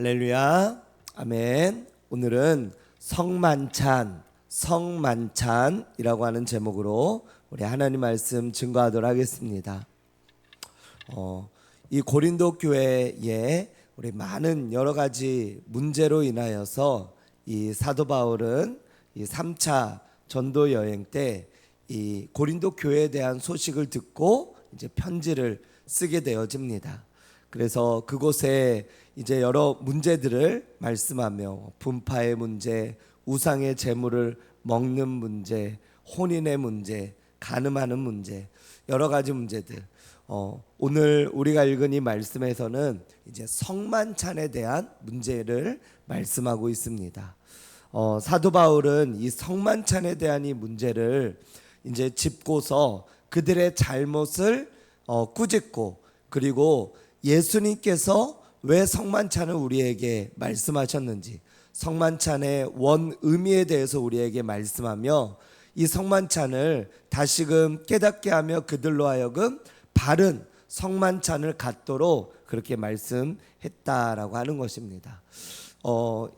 할렐루야, 아멘. 오늘은 성만찬이라고 하는 제목으로 우리 하나님 말씀 증거하도록 하겠습니다. 이 고린도 교회에 우리 많은 여러 가지 문제로 인하여서 이 사도 바울은 이 3차 전도 여행 때 이 고린도 교회에 대한 소식을 듣고 이제 편지를 쓰게 되어집니다. 그래서 그곳에 이제 여러 문제들을 말씀하며 분파의 문제, 우상의 재물을 먹는 문제, 혼인의 문제, 간음하는 문제, 여러 가지 문제들. 오늘 우리가 읽은 이 말씀에서는 이제 성만찬에 대한 문제를 말씀하고 있습니다. 사도 바울은 이 성만찬에 대한 이 문제를 이제 짚고서 그들의 잘못을 꾸짖고, 그리고 예수님께서 왜 성만찬을 우리에게 말씀하셨는지, 성만찬의 원 의미에 대해서 우리에게 말씀하며 이 성만찬을 다시금 깨닫게 하며 그들로 하여금 바른 성만찬을 갖도록 그렇게 말씀했다라고 하는 것입니다.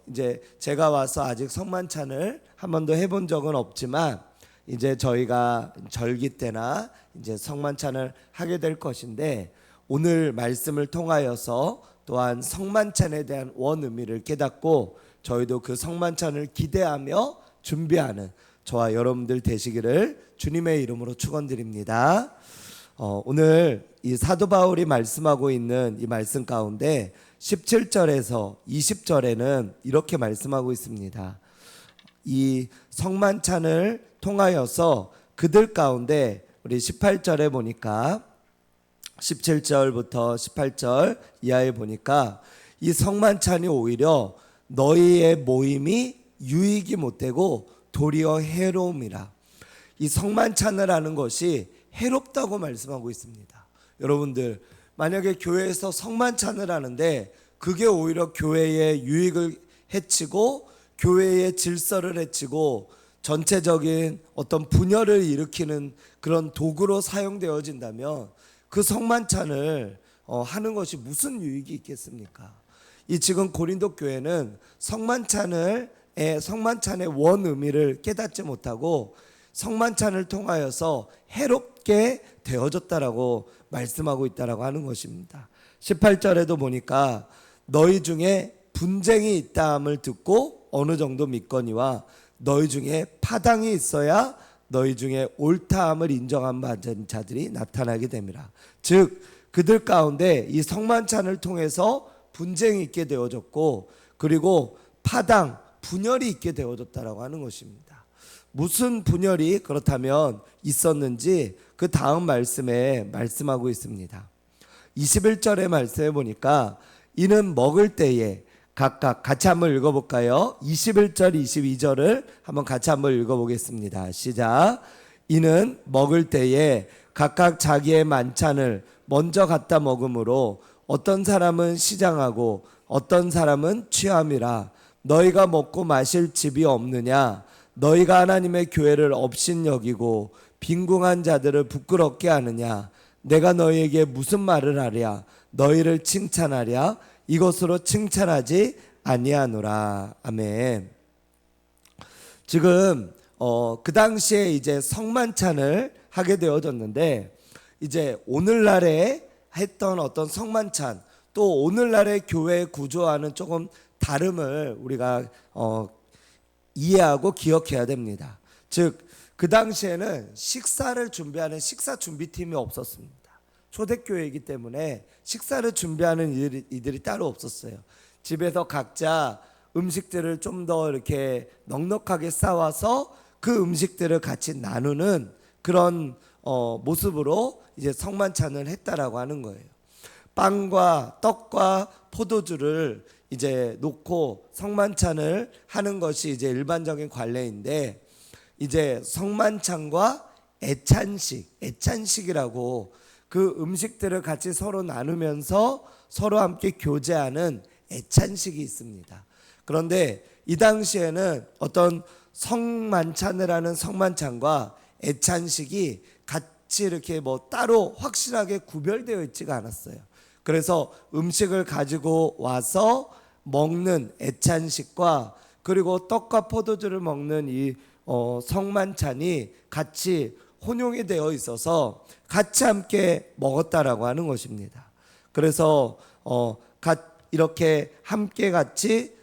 이제 제가 와서 아직 성만찬을 한 번도 해본 적은 없지만 이제 저희가 절기 때나 이제 성만찬을 하게 될 것인데, 오늘 말씀을 통하여서 또한 성만찬에 대한 원 의미를 깨닫고 저희도 그 성만찬을 기대하며 준비하는 저와 여러분들 되시기를 주님의 이름으로 축원드립니다. 오늘 이 사도 바울이 말씀하고 있는 이 말씀 가운데 17절에서 20절에는 이렇게 말씀하고 있습니다. 이 성만찬을 통하여서 그들 가운데 우리 18절에 보니까 17절부터 18절 이하에 보니까 이 성만찬이 오히려 너희의 모임이 유익이 못되고 도리어 해로움이라. 이 성만찬을 하는 것이 해롭다고 말씀하고 있습니다. 여러분들, 만약에 교회에서 성만찬을 하는데 그게 오히려 교회의 유익을 해치고 교회의 질서를 해치고 전체적인 어떤 분열을 일으키는 그런 도구로 사용되어진다면 그 성만찬을 하는 것이 무슨 유익이 있겠습니까? 이 지금 고린도 교회는 성만찬의 원 의미를 깨닫지 못하고 성만찬을 통하여서 해롭게 되어졌다라고 말씀하고 있다라고 하는 것입니다. 18절에도 보니까 너희 중에 분쟁이 있다함을 듣고 어느 정도 믿거니와 너희 중에 파당이 있어야 너희 중에 옳다함을 인정한 자들이 나타나게 됩니다. 즉 그들 가운데 이 성만찬을 통해서 분쟁이 있게 되어졌고, 그리고 파당, 분열이 있게 되어졌다라고 하는 것입니다. 무슨 분열이 그렇다면 있었는지 그 다음 말씀에 말씀하고 있습니다. 21절의 말씀에 보니까 이는 먹을 때에 각각 같이 한번 읽어볼까요? 21절 22절을 한번 같이 한번 읽어보겠습니다. 시작. 이는 먹을 때에 각각 자기의 만찬을 먼저 갖다 먹으므로 어떤 사람은 시장하고 어떤 사람은 취함이라. 너희가 먹고 마실 집이 없느냐? 너희가 하나님의 교회를 업신여기고 빈궁한 자들을 부끄럽게 하느냐? 내가 너희에게 무슨 말을 하랴? 너희를 칭찬하랴? 이것으로 칭찬하지 아니하노라. 아멘. 지금 그 당시에 이제 성만찬을 하게 되어졌는데, 이제 오늘날에 했던 어떤 성만찬, 또 오늘날의 교회 구조와는 조금 다름을 우리가 이해하고 기억해야 됩니다. 즉 그 당시에는 식사를 준비하는 식사 준비팀이 없었습니다. 초대교회이기 때문에 식사를 준비하는 이들이 따로 없었어요. 집에서 각자 음식들을 좀 더 이렇게 넉넉하게 싸와서 그 음식들을 같이 나누는 그런 모습으로 이제 성만찬을 했다라고 하는 거예요. 빵과 떡과 포도주를 이제 놓고 성만찬을 하는 것이 이제 일반적인 관례인데, 이제 성만찬과 애찬식이라고 그 음식들을 같이 서로 나누면서 서로 함께 교제하는 애찬식이 있습니다. 그런데 이 당시에는 어떤 성만찬을 하는 성만찬과 애찬식이 같이 이렇게 뭐 따로 확실하게 구별되어 있지가 않았어요. 그래서 음식을 가지고 와서 먹는 애찬식과 그리고 떡과 포도주를 먹는 이 성만찬이 같이 혼용이 되어 있어서 같이 함께 먹었다라고 하는 것입니다. 그래서 이렇게 함께 같이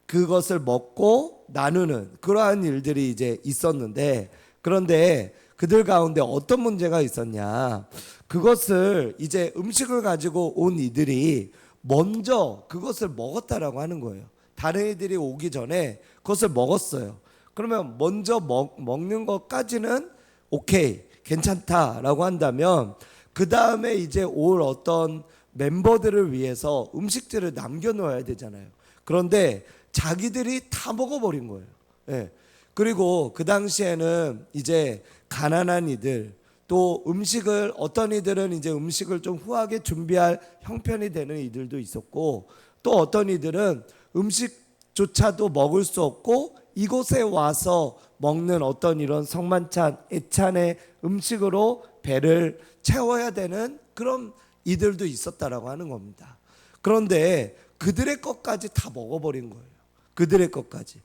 그것을 먹고 나누는 그러한 일들이 이제 있었는데, 그런데 그들 가운데 어떤 문제가 있었냐? 그것을 이제 음식을 가지고 온 이들이 먼저 그것을 먹었다라고 하는 거예요. 다른 이들이 오기 전에 그것을 먹었어요. 그러면 먼저 먹는 것까지는 오케이, 괜찮다라고 한다면, 그 다음에 이제 올 어떤 멤버들을 위해서 음식들을 남겨놓아야 되잖아요. 그런데 자기들이 다 먹어버린 거예요. 예. 그리고 그 당시에는 이제 가난한 이들, 또 음식을, 어떤 이들은 이제 음식을 좀 후하게 준비할 형편이 되는 이들도 있었고, 또 어떤 이들은 음식조차도 먹을 수 없고 이곳에 와서 먹는 어떤 이런 성만찬, 애찬의 음식으로 배를 채워야 되는 그런 이들도 있었다라고 하는 겁니다. 그런데 그들의 것까지 다 먹어버린 거예요. 그들의 것까지.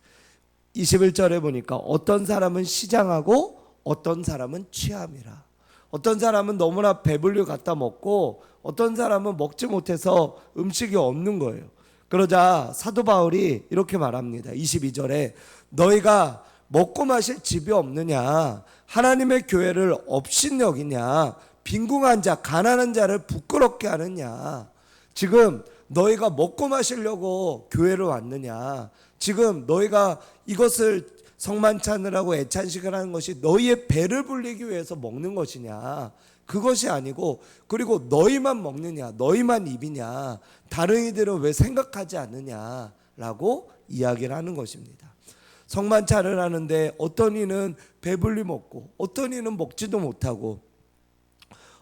21절에 보니까 어떤 사람은 시장하고 어떤 사람은 취함이라. 어떤 사람은 너무나 배불리 갖다 먹고 어떤 사람은 먹지 못해서 음식이 없는 거예요. 그러자 사도 바울이 이렇게 말합니다. 22절에 너희가 먹고 마실 집이 없느냐, 하나님의 교회를 업신여기냐, 빈궁한 자, 가난한 자를 부끄럽게 하느냐. 지금 너희가 먹고 마시려고 교회를 왔느냐, 지금 너희가 이것을 성만찬을 하고 애찬식을 하는 것이 너희의 배를 불리기 위해서 먹는 것이냐, 그것이 아니고, 그리고 너희만 먹느냐, 너희만 입이냐, 다른 이들은 왜 생각하지 않느냐라고 이야기를 하는 것입니다. 성만찬을 하는데 어떤 이는 배불리 먹고 어떤 이는 먹지도 못하고,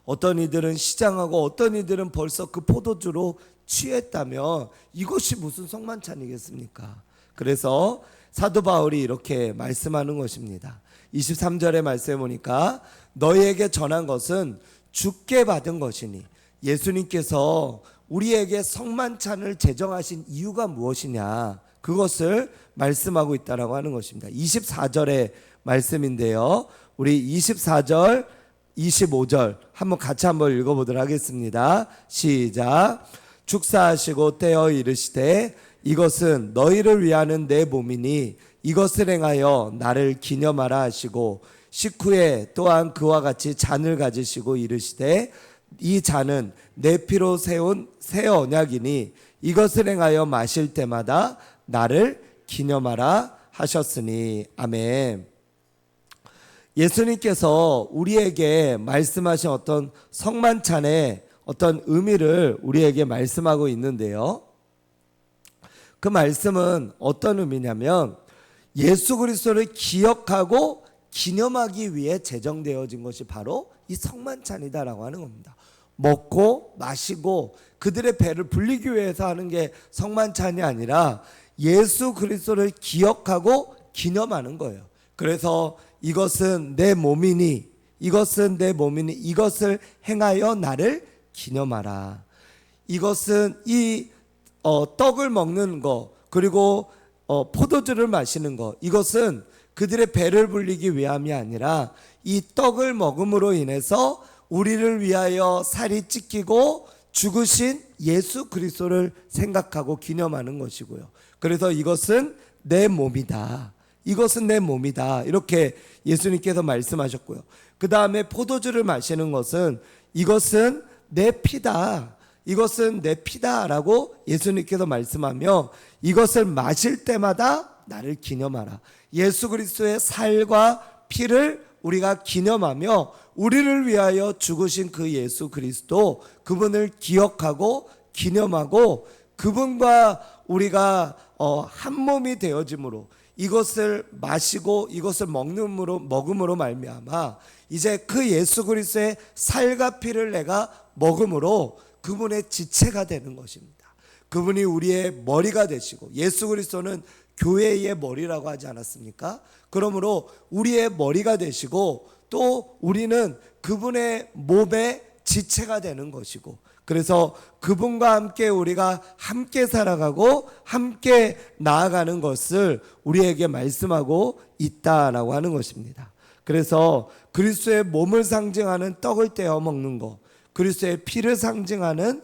어떤 이들은 시장하고 어떤 이들은 벌써 그 포도주로 취했다면 이것이 무슨 성만찬이겠습니까? 그래서 사도 바울이 이렇게 말씀하는 것입니다. 23절의 말씀에 보니까 너희에게 전한 것은 주께 받은 것이니, 예수님께서 우리에게 성만찬을 제정하신 이유가 무엇이냐, 그것을 말씀하고 있다라고 하는 것입니다. 24절의 말씀인데요, 우리 24절 25절 같이 한번 읽어보도록 하겠습니다. 시작. 축사하시고 떼어 이르시되 이것은 너희를 위하는 내 몸이니 이것을 행하여 나를 기념하라 하시고, 식후에 또한 그와 같이 잔을 가지시고 이르시되 이 잔은 내 피로 세운 새 언약이니 이것을 행하여 마실 때마다 나를 기념하라 하셨으니. 아멘. 예수님께서 우리에게 말씀하신 어떤 성만찬의 어떤 의미를 우리에게 말씀하고 있는데요, 그 말씀은 어떤 의미냐면 예수 그리스도를 기억하고 기념하기 위해 제정되어진 것이 바로 이 성만찬이다라고 하는 겁니다. 먹고 마시고 그들의 배를 불리기 위해서 하는 게 성만찬이 아니라 예수 그리스도를 기억하고 기념하는 거예요. 그래서 이것은 내 몸이니, 이것은 내 몸이니 이것을 행하여 나를 기념하라. 이것은 이 떡을 먹는 거, 그리고 포도주를 마시는 거, 이것은 그들의 배를 불리기 위함이 아니라 이 떡을 먹음으로 인해서 우리를 위하여 살이 찢기고 죽으신 예수 그리스도를 생각하고 기념하는 것이고요. 그래서 이것은 내 몸이다, 이것은 내 몸이다, 이렇게 예수님께서 말씀하셨고요. 그 다음에 포도주를 마시는 것은 이것은 내 피다, 이것은 내 피다라고 예수님께서 말씀하며, 이것을 마실 때마다 나를 기념하라. 예수 그리스도의 살과 피를 우리가 기념하며 우리를 위하여 죽으신 그 예수 그리스도, 그분을 기억하고 기념하고 그분과 우리가 한 몸이 되어짐으로 이것을 마시고 이것을 먹음으로 말미암아 이제 그 예수 그리스도의 살과 피를 내가 먹음으로 그분의 지체가 되는 것입니다. 그분이 우리의 머리가 되시고, 예수 그리스도는 교회의 머리라고 하지 않았습니까? 그러므로 우리의 머리가 되시고 또 우리는 그분의 몸의 지체가 되는 것이고, 그래서 그분과 함께 우리가 함께 살아가고 함께 나아가는 것을 우리에게 말씀하고 있다라고 하는 것입니다. 그래서 그리스도의 몸을 상징하는 떡을 떼어 먹는 것, 그리스도의 피를 상징하는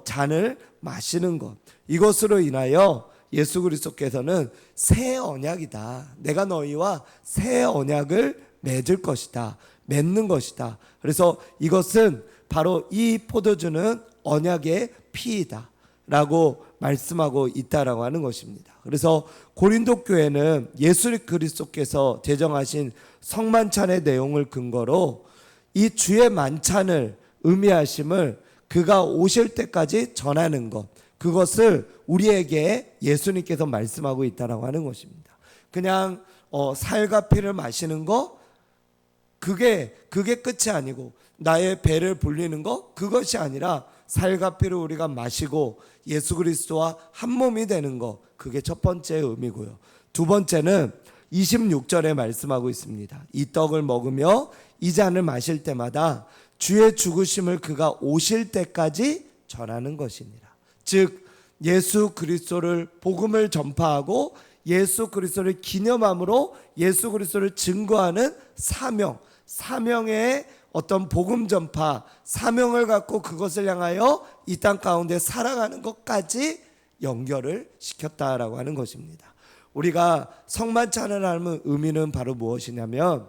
잔을 마시는 것, 이것으로 인하여 예수 그리스도께서는 새 언약이다, 내가 너희와 새 언약을 맺을 것이다, 맺는 것이다. 그래서 이것은 바로 이 포도주는 언약의 피이다 라고 말씀하고 있다라고 하는 것입니다. 그래서 고린도 교회는 예수 그리스도께서 제정하신 성만찬의 내용을 근거로 이 주의 만찬을 의미하심을 그가 오실 때까지 전하는 것, 그것을 우리에게 예수님께서 말씀하고 있다라고 하는 것입니다. 그냥 살과 피를 마시는 거, 그게 끝이 아니고 나의 배를 불리는 거, 그것이 아니라 살과 피를 우리가 마시고 예수 그리스도와 한 몸이 되는 거, 그게 첫 번째 의미고요. 두 번째는 26절에 말씀하고 있습니다. 이 떡을 먹으며 이 잔을 마실 때마다 주의 죽으심을 그가 오실 때까지 전하는 것이니라. 즉 예수 그리스도를 복음을 전파하고 예수 그리스도를 기념함으로 예수 그리스도를 증거하는 사명의 어떤 복음 전파, 사명을 갖고 그것을 향하여 이 땅 가운데 살아가는 것까지 연결을 시켰다라고 하는 것입니다. 우리가 성만찬을 하는 의미는 바로 무엇이냐면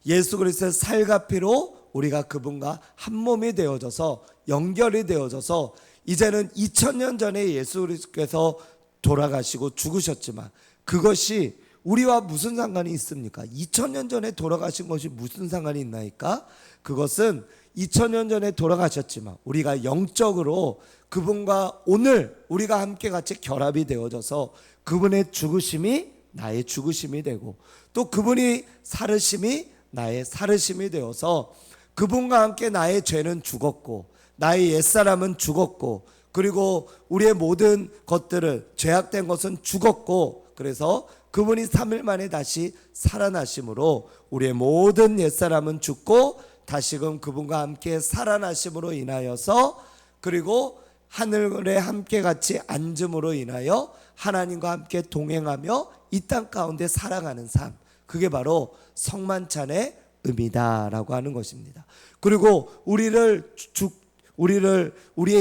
예수 그리스도의 살과 피로 우리가 그분과 한 몸이 되어져서 연결이 되어져서 이제는 2000년 전에 예수 그리스도께서 돌아가시고 죽으셨지만 그것이 우리와 무슨 상관이 있습니까? 2000년 전에 돌아가신 것이 무슨 상관이 있나이까? 그것은 2000년 전에 돌아가셨지만 우리가 영적으로 그분과 오늘 우리가 함께 같이 결합이 되어져서 그분의 죽으심이 나의 죽으심이 되고 또 그분이 살으심이 나의 살으심이 되어서 그분과 함께 나의 죄는 죽었고 나의 옛사람은 죽었고 그리고 우리의 모든 것들은 죄악된 것은 죽었고 그래서 그분이 3일 만에 다시 살아나심으로 우리의 모든 옛사람은 죽고 다시금 그분과 함께 살아나심으로 인하여서 그리고 하늘에 함께 같이 앉음으로 인하여 하나님과 함께 동행하며 이 땅 가운데 살아가는 삶, 그게 바로 성만찬의 의미다라고 하는 것입니다. 그리고 우리의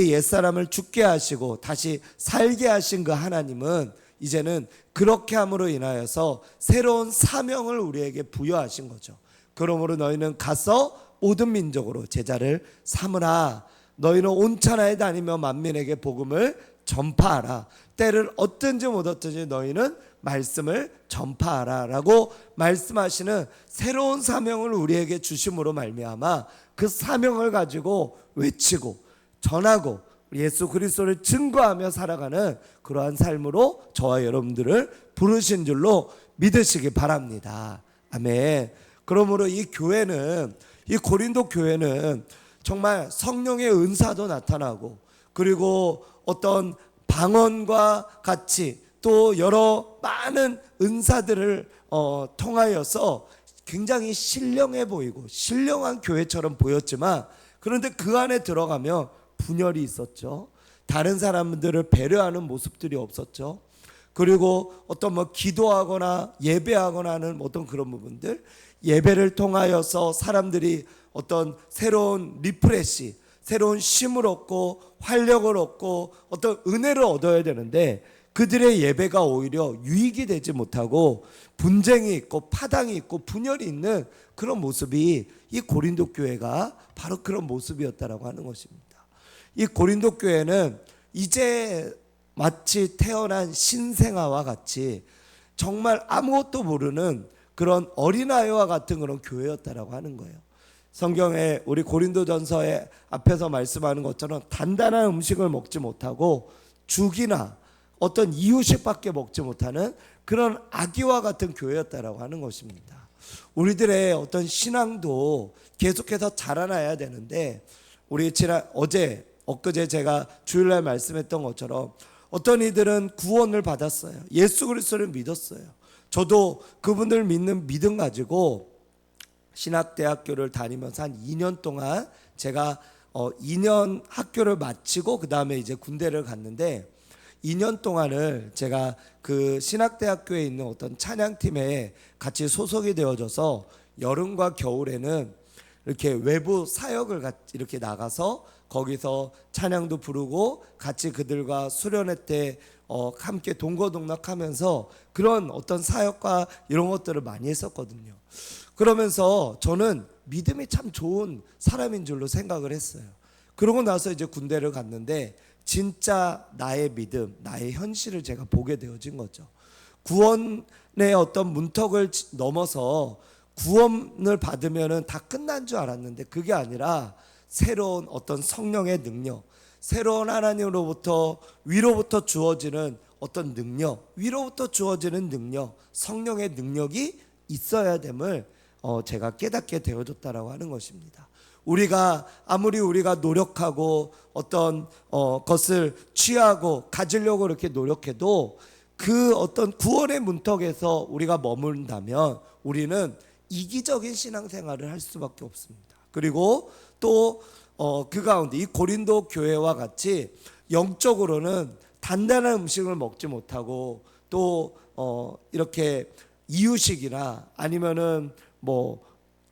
옛사람을 죽게 하시고 다시 살게 하신 그 하나님은 이제는 그렇게 함으로 인하여서 새로운 사명을 우리에게 부여하신 거죠. 그러므로 너희는 가서 모든 민족으로 제자를 삼으라. 너희는 온 천하에 다니며 만민에게 복음을 전파하라. 때를 얻든지 못 얻든지 너희는 말씀을 전파하라 라고 말씀하시는 새로운 사명을 우리에게 주심으로 말미암아 그 사명을 가지고 외치고 전하고 예수 그리스도를 증거하며 살아가는 그러한 삶으로 저와 여러분들을 부르신 줄로 믿으시기 바랍니다. 아멘. 그러므로 이 교회는, 이 고린도 교회는 정말 성령의 은사도 나타나고 그리고 어떤 방언과 같이 또 여러 많은 은사들을 통하여서 굉장히 신령해 보이고 신령한 교회처럼 보였지만 그런데 그 안에 들어가면 분열이 있었죠. 다른 사람들을 배려하는 모습들이 없었죠. 그리고 어떤 기도하거나 예배하거나 하는 어떤 그런 부분들, 예배를 통하여서 사람들이 어떤 새로운 리프레시, 새로운 쉼을 얻고 활력을 얻고 어떤 은혜를 얻어야 되는데 그들의 예배가 오히려 유익이 되지 못하고 분쟁이 있고 파당이 있고 분열이 있는 그런 모습이 이 고린도 교회가 바로 그런 모습이었다라고 하는 것입니다. 이 고린도 교회는 이제 마치 태어난 신생아와 같이 정말 아무것도 모르는 그런 어린아이와 같은 그런 교회였다라고 하는 거예요. 성경에 우리 고린도전서에 앞에서 말씀하는 것처럼 단단한 음식을 먹지 못하고 죽이나 어떤 이유식밖에 먹지 못하는 그런 아기와 같은 교회였다라고 하는 것입니다. 우리들의 어떤 신앙도 계속해서 자라나야 되는데 우리 엊그제 제가 주일날 말씀했던 것처럼 어떤 이들은 구원을 받았어요. 예수 그리스도를 믿었어요. 저도 그분들 믿는 믿음 가지고 신학대학교를 다니면서 한 2년 동안 제가 2년 학교를 마치고 그 다음에 이제 군대를 갔는데 2년 동안을 제가 그 신학대학교에 있는 어떤 찬양팀에 같이 소속이 되어져서 여름과 겨울에는 이렇게 외부 사역을 이렇게 나가서 거기서 찬양도 부르고 같이 그들과 수련회 때 함께 동거동락하면서 그런 어떤 사역과 이런 것들을 많이 했었거든요. 그러면서 저는 믿음이 참 좋은 사람인 줄로 생각을 했어요. 그러고 나서 이제 군대를 갔는데 진짜 나의 믿음, 나의 현실을 제가 보게 되어진 거죠. 구원의 어떤 문턱을 넘어서 구원을 받으면은 다 끝난 줄 알았는데 그게 아니라 새로운 어떤 성령의 능력, 새로운 하나님으로부터 위로부터 주어지는 어떤 능력, 위로부터 주어지는 능력, 성령의 능력이 있어야 됨을 제가 깨닫게 되어졌다라고 하는 것입니다. 우리가 아무리 우리가 노력하고 어떤 것을 취하고 가지려고 이렇게 노력해도 그 어떤 구원의 문턱에서 우리가 머문다면 우리는 이기적인 신앙생활을 할 수밖에 없습니다. 그리고 또 그 가운데 이 고린도 교회와 같이 영적으로는 단단한 음식을 먹지 못하고 또 이렇게 이유식이나 아니면은 뭐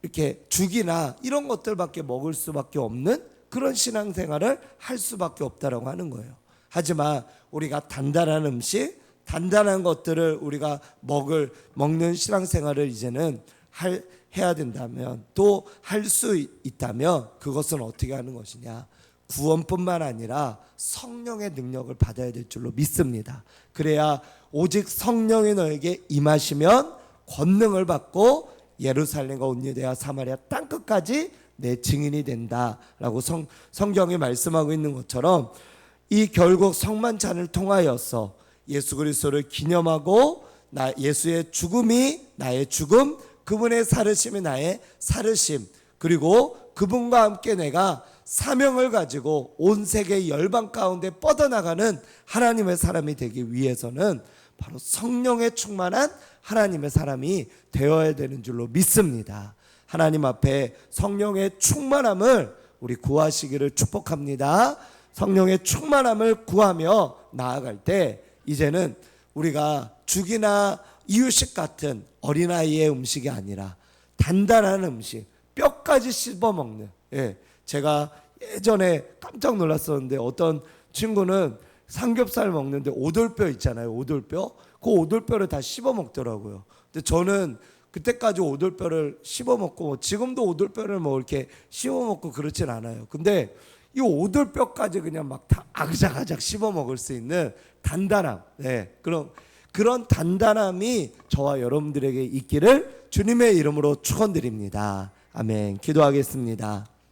이렇게 죽이나 이런 것들밖에 먹을 수밖에 없는 그런 신앙생활을 할 수밖에 없다라고 하는 거예요. 하지만 우리가 단단한 음식, 단단한 것들을 우리가 먹는 신앙생활을 이제는 해야 된다면 또 할 수 있다면 그것은 어떻게 하는 것이냐? 구원뿐만 아니라 성령의 능력을 받아야 될 줄로 믿습니다. 그래야 오직 성령이 너에게 임하시면 권능을 받고 예루살렘과 온 유대와 사마리아 땅끝까지 내 증인이 된다라고 성경이 말씀하고 있는 것처럼 이 결국 성만찬을 통하여서 예수 그리스도를 기념하고 예수의 죽음이 나의 죽음, 그분의 살으심이 나의 살으심, 그리고 그분과 함께 내가 사명을 가지고 온 세계 열방 가운데 뻗어나가는 하나님의 사람이 되기 위해서는 바로 성령에 충만한 하나님의 사람이 되어야 되는 줄로 믿습니다. 하나님 앞에 성령의 충만함을 우리 구하시기를 축복합니다. 성령의 충만함을 구하며 나아갈 때 이제는 우리가 죽이나 이유식 같은 어린아이의 음식이 아니라 단단한 음식, 뼈까지 씹어먹는, 제가 예전에 깜짝 놀랐었는데 어떤 친구는 삼겹살 먹는데 오돌뼈 있잖아요. 오돌뼈. 그 오돌뼈를 다 씹어 먹더라고요. 근데 저는 그때까지 오돌뼈를 씹어 먹고 지금도 오돌뼈를 뭐 이렇게 씹어 먹고 그렇진 않아요. 근데 이 오돌뼈까지 그냥 막 다 아그작아작 씹어 먹을 수 있는 단단함, 그런 단단함이 저와 여러분들에게 있기를 주님의 이름으로 축원드립니다. 아멘. 기도하겠습니다.